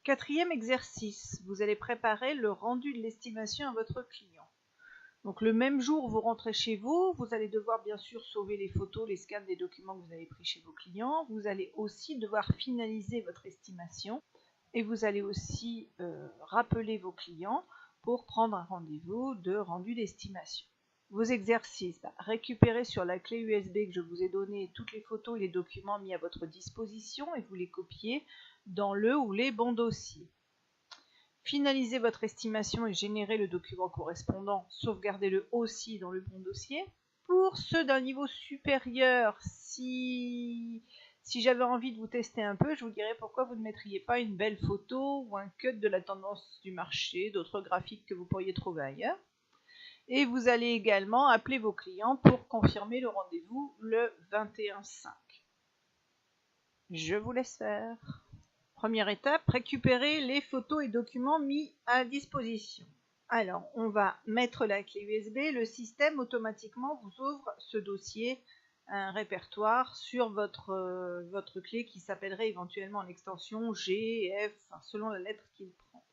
Quatrième exercice, vous allez préparer le rendu de l'estimation à votre client. Donc le même jour, vous rentrez chez vous, vous allez devoir bien sûr sauver les photos, les scans des documents que vous avez pris chez vos clients. Vous allez aussi devoir finaliser votre estimation et vous allez aussi rappeler vos clients pour prendre un rendez-vous de rendu d'estimation. Vos exercices, récupérez sur la clé USB que je vous ai donnée toutes les photos et les documents mis à votre disposition et vous les copiez dans le ou les bons dossiers. Finalisez votre estimation et générez le document correspondant, sauvegardez-le aussi dans le bon dossier. Pour ceux d'un niveau supérieur, si j'avais envie de vous tester un peu, je vous dirais pourquoi vous ne mettriez pas une belle photo ou un cut de la tendance du marché, d'autres graphiques que vous pourriez trouver ailleurs. Et vous allez également appeler vos clients pour confirmer le rendez-vous le 21/5. Je vous laisse faire. Première étape, récupérer les photos et documents mis à disposition. Alors, on va mettre la clé USB, le système automatiquement vous ouvre ce dossier, un répertoire sur votre clé qui s'appellerait éventuellement en extension G, F, selon la lettre qu'il prend.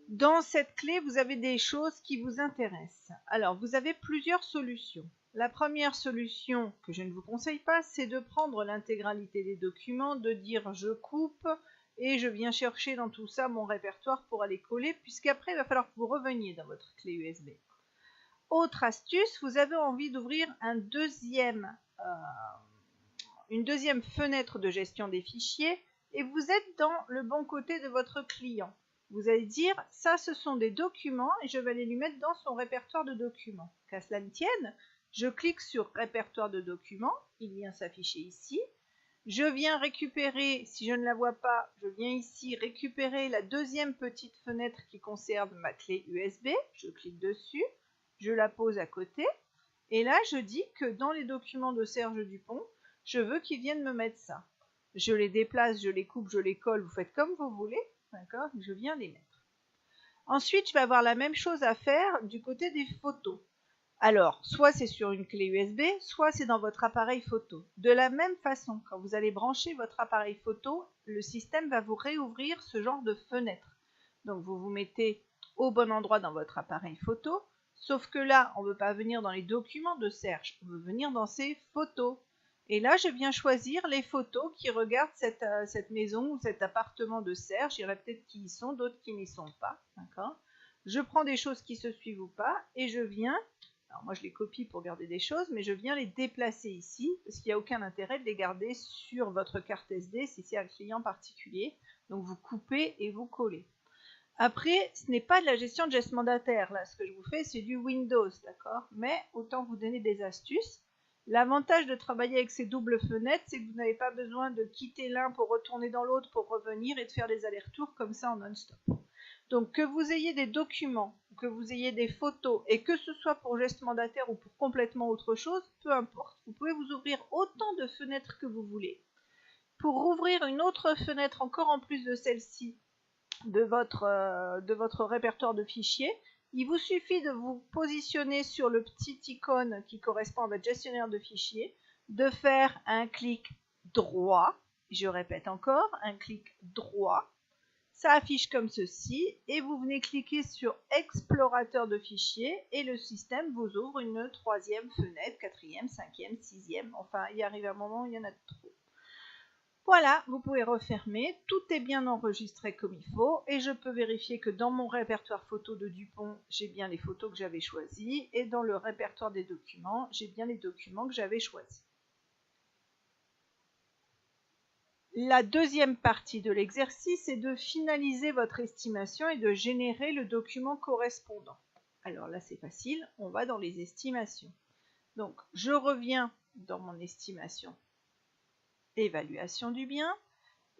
Dans cette clé, vous avez des choses qui vous intéressent. Alors, vous avez plusieurs solutions. La première solution que je ne vous conseille pas, c'est de prendre l'intégralité des documents, de dire je coupe et je viens chercher dans tout ça mon répertoire pour aller coller, puisqu'après il va falloir que vous reveniez dans votre clé USB. Autre astuce, vous avez envie d'ouvrir une deuxième fenêtre de gestion des fichiers et vous êtes dans le bon côté de votre client. Vous allez dire, ça ce sont des documents et je vais aller lui mettre dans son répertoire de documents. Qu'à cela ne tienne, je clique sur répertoire de documents, il vient s'afficher ici. Je viens récupérer, si je ne la vois pas, je viens ici récupérer la deuxième petite fenêtre qui conserve ma clé USB. Je clique dessus, je la pose à côté. Et là, je dis que dans les documents de Serge Dupont, je veux qu'il vienne me mettre ça. Je les déplace, je les coupe, je les colle, vous faites comme vous voulez. D'accord, je viens les mettre. Ensuite, je vais avoir la même chose à faire du côté des photos. Alors, soit c'est sur une clé USB, soit c'est dans votre appareil photo. De la même façon, quand vous allez brancher votre appareil photo, le système va vous réouvrir ce genre de fenêtre. Donc, vous vous mettez au bon endroit dans votre appareil photo, sauf que là, on ne veut pas venir dans les documents de Serge, on veut venir dans ses photos. Et là, je viens choisir les photos qui regardent cette maison ou cet appartement de Serge. Il y en a peut-être qui y sont, d'autres qui n'y sont pas. D'accord ? Je prends des choses qui se suivent ou pas et je viens... Alors moi, je les copie pour garder des choses, mais je viens les déplacer ici parce qu'il n'y a aucun intérêt de les garder sur votre carte SD si c'est un client particulier. Donc, vous coupez et vous collez. Après, ce n'est pas de la gestion de geste mandataire. Là, ce que je vous fais, c'est du Windows, d'accord ? Mais autant vous donner des astuces. L'avantage de travailler avec ces doubles fenêtres, c'est que vous n'avez pas besoin de quitter l'un pour retourner dans l'autre pour revenir et de faire des allers-retours comme ça en non-stop. Donc, que vous ayez des documents, que vous ayez des photos, et que ce soit pour geste mandataire ou pour complètement autre chose, peu importe. Vous pouvez vous ouvrir autant de fenêtres que vous voulez. Pour ouvrir une autre fenêtre encore en plus de celle-ci, de votre répertoire de fichiers, il vous suffit de vous positionner sur le petit icône qui correspond à votre gestionnaire de fichiers, de faire un clic droit, je répète encore, un clic droit, ça affiche comme ceci, et vous venez cliquer sur explorateur de fichiers, et le système vous ouvre une troisième fenêtre, quatrième, cinquième, sixième, enfin il arrive un moment où il y en a trop. Voilà, vous pouvez refermer, tout est bien enregistré comme il faut et je peux vérifier que dans mon répertoire photo de Dupont, j'ai bien les photos que j'avais choisies et dans le répertoire des documents, j'ai bien les documents que j'avais choisis. La deuxième partie de l'exercice est de finaliser votre estimation et de générer le document correspondant. Alors là, c'est facile, on va dans les estimations. Donc, je reviens dans mon estimation. Évaluation du bien.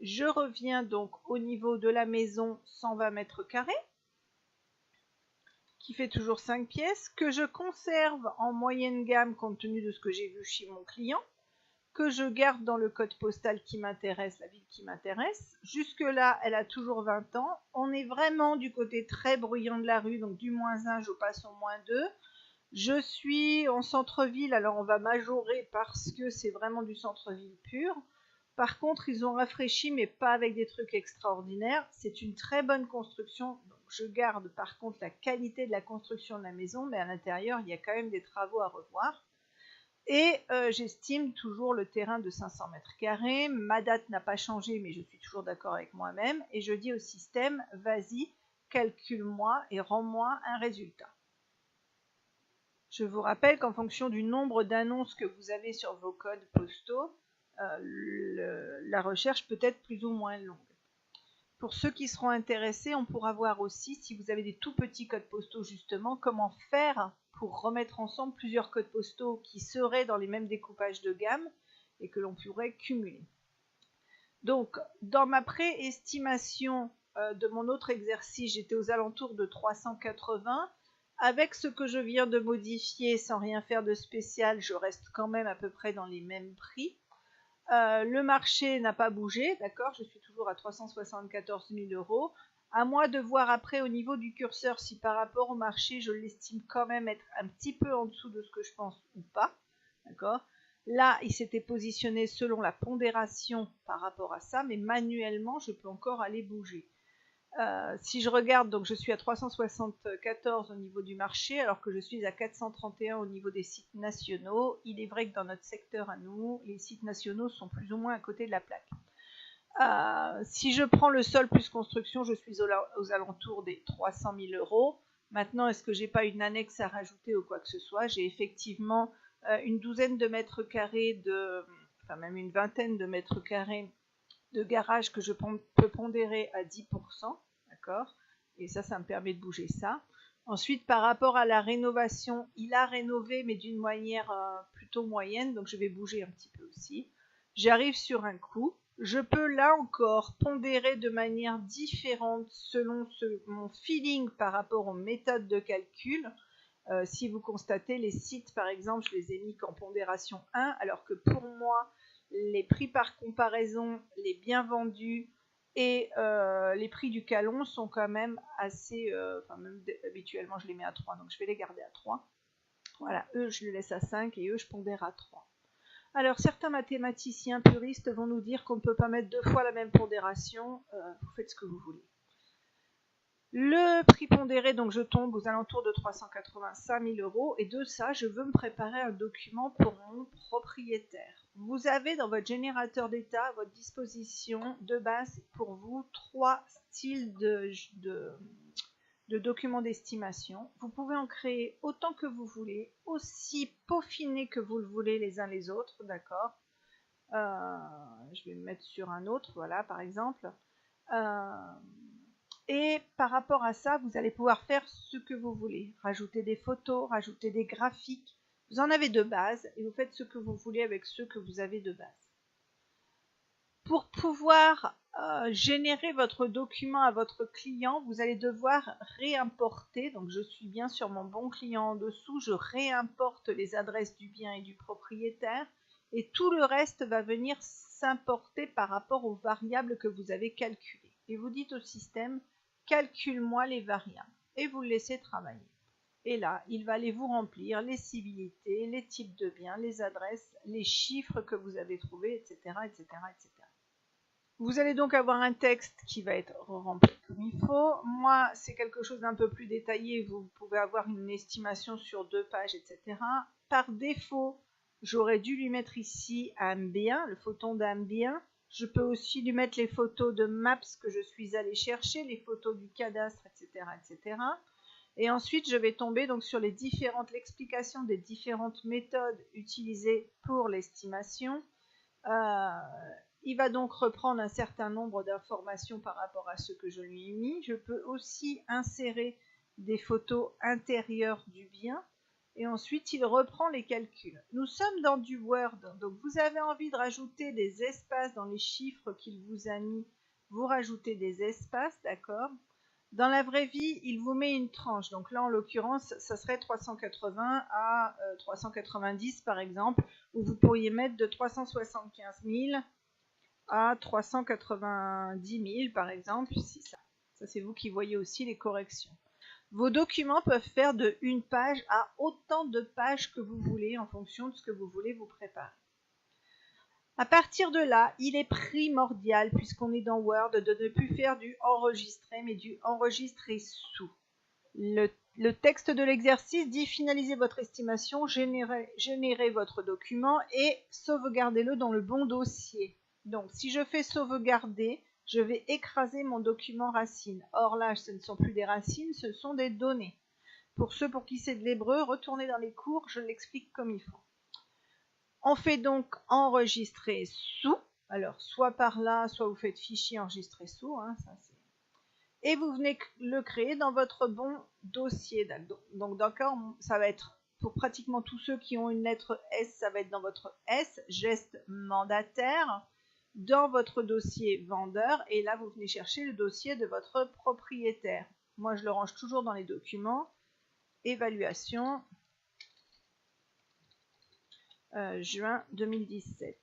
Je reviens donc au niveau de la maison 120 mètres carrés, qui fait toujours 5 pièces, que je conserve en moyenne gamme compte tenu de ce que j'ai vu chez mon client, que je garde dans le code postal qui m'intéresse, la ville qui m'intéresse. Jusque-là, elle a toujours 20 ans. On est vraiment du côté très bruyant de la rue, donc du -1, je passe au -2. Je suis en centre-ville, alors on va majorer parce que c'est vraiment du centre-ville pur. Par contre, ils ont rafraîchi, mais pas avec des trucs extraordinaires. C'est une très bonne construction. Donc, je garde par contre la qualité de la construction de la maison, mais à l'intérieur, il y a quand même des travaux à revoir. Et j'estime toujours le terrain de 500 mètres carrés. Ma date n'a pas changé, mais je suis toujours d'accord avec moi-même. Et je dis au système, vas-y, calcule-moi et rends-moi un résultat. Je vous rappelle qu'en fonction du nombre d'annonces que vous avez sur vos codes postaux, la recherche peut être plus ou moins longue. Pour ceux qui seront intéressés, on pourra voir aussi, si vous avez des tout petits codes postaux justement, comment faire pour remettre ensemble plusieurs codes postaux qui seraient dans les mêmes découpages de gamme et que l'on pourrait cumuler. Donc, dans ma préestimation de mon autre exercice, j'étais aux alentours de 380. Avec ce que je viens de modifier sans rien faire de spécial, je reste quand même à peu près dans les mêmes prix. Le marché n'a pas bougé, d'accord, je suis toujours à 374 000 €. À moi de voir après au niveau du curseur si par rapport au marché, je l'estime quand même être un petit peu en dessous de ce que je pense ou pas, d'accord. Là, il s'était positionné selon la pondération par rapport à ça, mais manuellement, je peux encore aller bouger. Si je regarde, donc je suis à 374 au niveau du marché, alors que je suis à 431 au niveau des sites nationaux. Il est vrai que dans notre secteur à nous, les sites nationaux sont plus ou moins à côté de la plaque. Si je prends le sol plus construction, je suis aux alentours des 300 000 €. Maintenant, est-ce que j'ai pas une annexe à rajouter ou quoi que ce soit? J'ai effectivement une douzaine de mètres carrés, enfin même une vingtaine de mètres carrés de garage que je peux pondérer à 10%, d'accord? Et ça me permet de bouger ça. Ensuite, par rapport à la rénovation, il a rénové, mais d'une manière plutôt moyenne, donc je vais bouger un petit peu aussi. J'arrive sur un coût. Je peux là encore pondérer de manière différente selon mon feeling par rapport aux méthodes de calcul. Si vous constatez, les sites, par exemple, je les ai mis qu'en pondération 1, alors que pour moi, les prix par comparaison, les biens vendus et les prix du calon sont quand même assez, enfin même habituellement je les mets à 3, donc je vais les garder à 3. Voilà, eux je les laisse à 5 et eux je pondère à 3. Alors certains mathématiciens puristes vont nous dire qu'on ne peut pas mettre 2 fois la même pondération, vous faites ce que vous voulez. Le prix pondéré, donc je tombe aux alentours de 385 000 € et de ça, je veux me préparer un document pour mon propriétaire. Vous avez dans votre générateur d'état à votre disposition de base pour vous 3 styles de documents d'estimation. Vous pouvez en créer autant que vous voulez, aussi peaufinés que vous le voulez les uns les autres, d'accord. Je vais me mettre sur un autre, voilà par exemple. Et par rapport à ça, vous allez pouvoir faire ce que vous voulez. Rajouter des photos, rajouter des graphiques. Vous en avez de base et vous faites ce que vous voulez avec ceux que vous avez de base. Pour pouvoir générer votre document à votre client, vous allez devoir réimporter. Donc je suis bien sur mon bon client en dessous. Je réimporte les adresses du bien et du propriétaire. Et tout le reste va venir s'importer par rapport aux variables que vous avez calculées. Et vous dites au système, calcule-moi les variables. Et vous le laissez travailler. Et là, il va aller vous remplir les civilités, les types de biens, les adresses, les chiffres que vous avez trouvés, etc., etc., etc. Vous allez donc avoir un texte qui va être rempli comme il faut. Moi, c'est quelque chose d'un peu plus détaillé. Vous pouvez avoir une estimation sur 2 pages, etc. Par défaut, j'aurais dû lui mettre ici un bien, le photon d'un bien. Je peux aussi lui mettre les photos de maps que je suis allée chercher, les photos du cadastre, etc., etc. Et ensuite, je vais tomber donc sur l'explication des différentes méthodes utilisées pour l'estimation. Il va donc reprendre un certain nombre d'informations par rapport à ce que je lui ai mis. Je peux aussi insérer des photos intérieures du bien. Et ensuite, il reprend les calculs. Nous sommes dans du Word, donc vous avez envie de rajouter des espaces dans les chiffres qu'il vous a mis. Vous rajoutez des espaces, d'accord? Dans la vraie vie, il vous met une tranche. Donc là, en l'occurrence, ça serait 380 à 390, par exemple, où vous pourriez mettre de 375 000 à 390 000, par exemple. Si ça c'est vous qui voyez aussi les corrections. Vos documents peuvent faire de 1 page à autant de pages que vous voulez en fonction de ce que vous voulez vous préparer. À partir de là, il est primordial, puisqu'on est dans Word, de ne plus faire du enregistrer, mais du enregistrer sous. Le texte de l'exercice dit finalisez votre estimation, générez votre document et sauvegardez-le dans le bon dossier. Donc, si je fais sauvegarder, je vais écraser mon document racine. Or là, ce ne sont plus des racines, ce sont des données. Pour ceux pour qui c'est de l'hébreu, retournez dans les cours, je l'explique comme il faut. On fait donc enregistrer sous. Alors, soit par là, soit vous faites fichier enregistrer sous. Hein, ça c'est... Et vous venez le créer dans votre bon dossier. Donc, d'accord, ça va être pour pratiquement tous ceux qui ont une lettre S, ça va être dans votre S, geste mandataire, dans votre dossier vendeur. Et là, vous venez chercher le dossier de votre propriétaire. Moi, je le range toujours dans les documents. Évaluation. Juin 2017.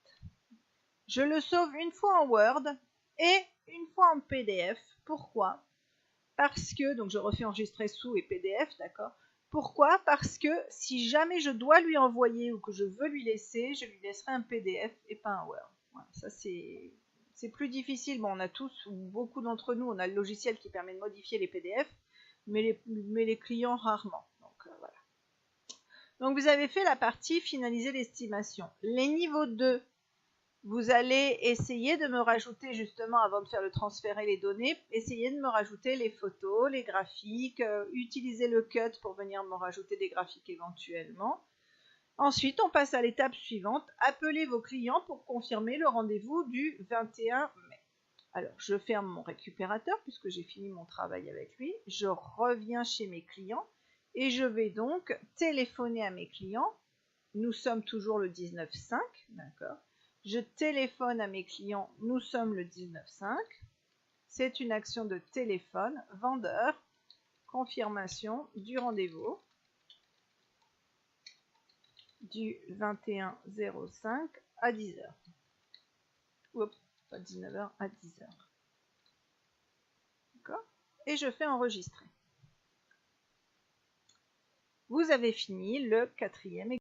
Je le sauve une fois en Word et une fois en PDF. Pourquoi? Parce que, donc je refais enregistrer sous et PDF, d'accord? Pourquoi? Parce que si jamais je dois lui envoyer ou que je veux lui laisser, je lui laisserai un PDF et pas un Word. Voilà, ça c'est plus difficile. Bon, on a tous, ou beaucoup d'entre nous, on a le logiciel qui permet de modifier les PDF, mais les clients rarement. Donc voilà. Donc vous avez fait la partie finaliser l'estimation. Les niveaux 2, vous allez essayer de me rajouter justement, avant de faire le transfert et les données, essayer de me rajouter les photos, les graphiques, utiliser le cut pour venir me rajouter des graphiques éventuellement. Ensuite, on passe à l'étape suivante, appelez vos clients pour confirmer le rendez-vous du 21 mai. Alors, je ferme mon récupérateur puisque j'ai fini mon travail avec lui. Je reviens chez mes clients. Et je vais donc téléphoner à mes clients. Nous sommes toujours le 19/5, d'accord. Je téléphone à mes clients, nous sommes le 19/5. C'est une action de téléphone, vendeur, confirmation du rendez-vous du 21/05 à 10h. Oups, pas 19h, à 10h. D'accord. Et je fais enregistrer. Vous avez fini le 4e exercice.